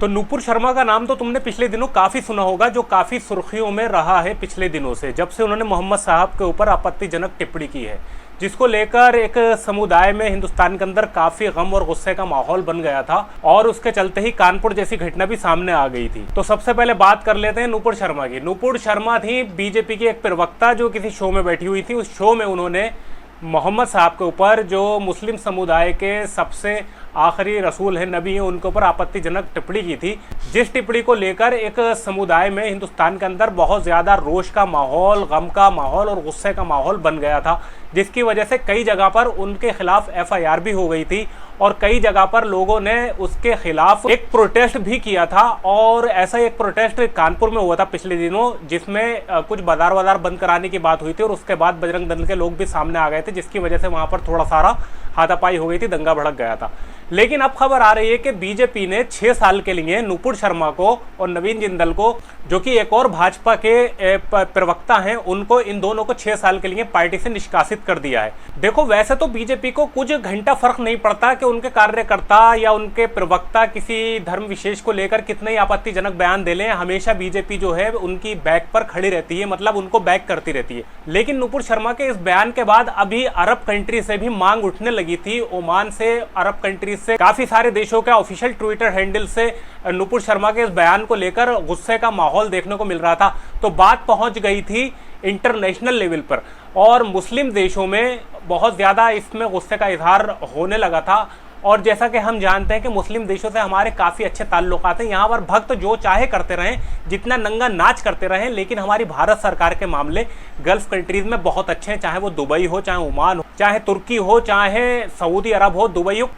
तो नूपुर शर्मा का नाम तो तुमने पिछले दिनों काफी सुना होगा, जो काफी सुर्खियों में रहा है पिछले दिनों से, जब से उन्होंने मोहम्मद साहब के ऊपर आपत्तिजनक टिप्पणी की है, जिसको लेकर एक समुदाय में हिंदुस्तान के अंदर काफी गम और गुस्से का माहौल बन गया था और उसके चलते ही कानपुर जैसी घटना भी सामने आ गई थी। तो सबसे पहले बात कर लेते हैं नूपुर शर्मा की। नूपुर शर्मा थी बीजेपी की एक प्रवक्ता जो किसी शो में बैठी हुई थी। उस शो में उन्होंने मोहम्मद साहब के ऊपर, जो मुस्लिम समुदाय के सबसे आखिरी रसूल हैं, नबी हैं, उनके ऊपर आपत्तिजनक टिप्पणी की थी, जिस टिप्पणी को लेकर एक समुदाय में हिंदुस्तान के अंदर बहुत ज़्यादा रोष का माहौल, गम का माहौल और गुस्से का माहौल बन गया था, जिसकी वजह से कई जगह पर उनके खिलाफ एफआईआर भी हो गई थी और कई जगह पर लोगों ने उसके खिलाफ एक प्रोटेस्ट भी किया था। और ऐसा एक प्रोटेस्ट कानपुर में हुआ था पिछले दिनों, जिसमें कुछ बाजार वाजार बंद कराने की बात हुई थी और उसके बाद बजरंग दल के लोग भी सामने आ गए थे, जिसकी वजह से वहां पर थोड़ा सारा हाथापाई हो गई थी, दंगा भड़क गया था। लेकिन अब खबर आ रही है कि बीजेपी ने 6 साल के लिए नूपुर शर्मा को और नवीन जिंदल को, जो कि एक और भाजपा के प्रवक्ता हैं, उनको, इन दोनों को 6 साल के लिए पार्टी से निष्कासित कर दिया है। देखो, वैसे तो बीजेपी को कुछ घंटा फर्क नहीं पड़ता कि उनके कार्यकर्ता या उनके प्रवक्ता किसी धर्म विशेष को लेकर कितने ही आपत्तिजनक बयान दे लें, हमेशा बीजेपी जो है उनकी बैक पर खड़ी रहती है, मतलब उनको बैक करती रहती है। लेकिन नूपुर शर्मा के इस बयान के बाद अभी अरब कंट्री से भी मांग उठने लगी थी। ओमान से, अरब कंट्री से, काफी सारे देशों के ऑफिशियल ट्विटर हैंडल से नूपुर शर्मा के इस बयान को लेकर गुस्से का माहौल देखने को मिल रहा था। तो बात पहुंच गई थी इंटरनेशनल लेवल पर और मुस्लिम देशों में बहुत ज्यादा इसमें गुस्से का इजहार होने लगा था। और जैसा कि हम जानते हैं कि मुस्लिम देशों से हमारे काफ़ी अच्छे ताल्लुकात हैं, यहाँ पर भक्त जो चाहे करते रहें, जितना नंगा नाच करते रहें, लेकिन हमारी भारत सरकार के मामले गल्फ कंट्रीज़ में बहुत अच्छे हैं, चाहे वो दुबई हो, चाहे ओमान हो, चाहे तुर्की हो, चाहे सऊदी अरब हो, दुबई हो,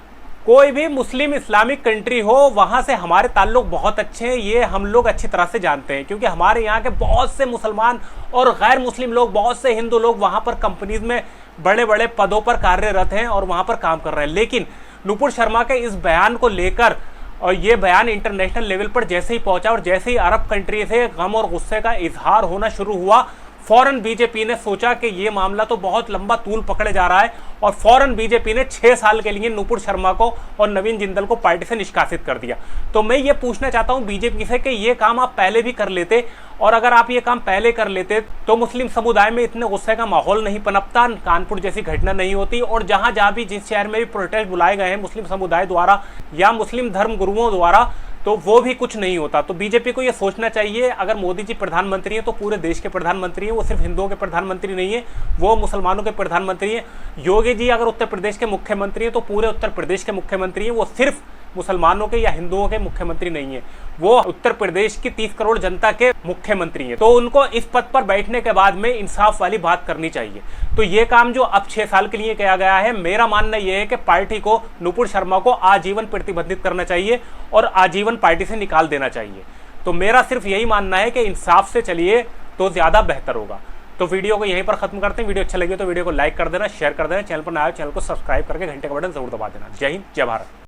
कोई भी मुस्लिम इस्लामिक कंट्री हो, वहाँ से हमारे ताल्लुक बहुत अच्छे हैं। ये हम लोग अच्छी तरह से जानते हैं, क्योंकि हमारे यहाँ के बहुत से मुसलमान और गैर मुस्लिम लोग, बहुत से हिंदू लोग वहाँ पर कंपनीज में बड़े बड़े पदों पर कार्यरत हैं और वहाँ पर काम कर रहे हैं। लेकिन नूपुर शर्मा के इस बयान को लेकर, और ये बयान इंटरनेशनल लेवल पर जैसे ही पहुंचा और जैसे ही अरब कंट्री से गम और गुस्से का इजहार होना शुरू हुआ, फौरन बीजेपी ने सोचा कि ये मामला तो बहुत लंबा तूल पकड़े जा रहा है और फौरन बीजेपी ने 6 साल के लिए नूपुर शर्मा को और नवीन जिंदल को पार्टी से निष्कासित कर दिया। तो मैं ये पूछना चाहता हूं बीजेपी से कि ये काम आप पहले भी कर लेते, और अगर आप ये काम पहले कर लेते तो मुस्लिम समुदाय में इतने गुस्से का माहौल नहीं पनपता, कानपुर जैसी घटना नहीं होती, और जहां जहां भी, जिस शहर में भी प्रोटेस्ट बुलाए गए हैं मुस्लिम समुदाय द्वारा या मुस्लिम धर्म गुरुओं द्वारा, तो वो भी कुछ नहीं होता। तो बीजेपी को ये सोचना चाहिए, अगर मोदी जी प्रधानमंत्री हैं तो पूरे देश के प्रधानमंत्री हैं, वो सिर्फ हिंदुओं के प्रधानमंत्री नहीं है, वो मुसलमानों के प्रधानमंत्री हैं। योगी जी अगर उत्तर प्रदेश के मुख्यमंत्री हैं तो पूरे उत्तर प्रदेश के मुख्यमंत्री हैं, वो सिर्फ मुसलमानों के या हिंदुओं के मुख्यमंत्री नहीं है, वो उत्तर प्रदेश की 30 करोड़ जनता के मुख्यमंत्री हैं। तो उनको इस पद पर बैठने के बाद में इंसाफ वाली बात करनी चाहिए। तो ये काम जो अब 6 साल के लिए किया गया है, मेरा मानना यह है कि पार्टी को नूपुर शर्मा को आजीवन प्रतिबंधित करना चाहिए और आजीवन पार्टी से निकाल देना चाहिए। तो मेरा सिर्फ यही मानना है कि इंसाफ से चलिए तो ज्यादा बेहतर होगा। तो वीडियो को यहीं पर खत्म करते हैं। वीडियो अच्छा लगे तो वीडियो को लाइक कर देना, शेयर कर देना, चैनल पर नया हो चैनल को सब्सक्राइब करके घंटे का बटन जरूर दबा देना। जय हिंद, जय भारत।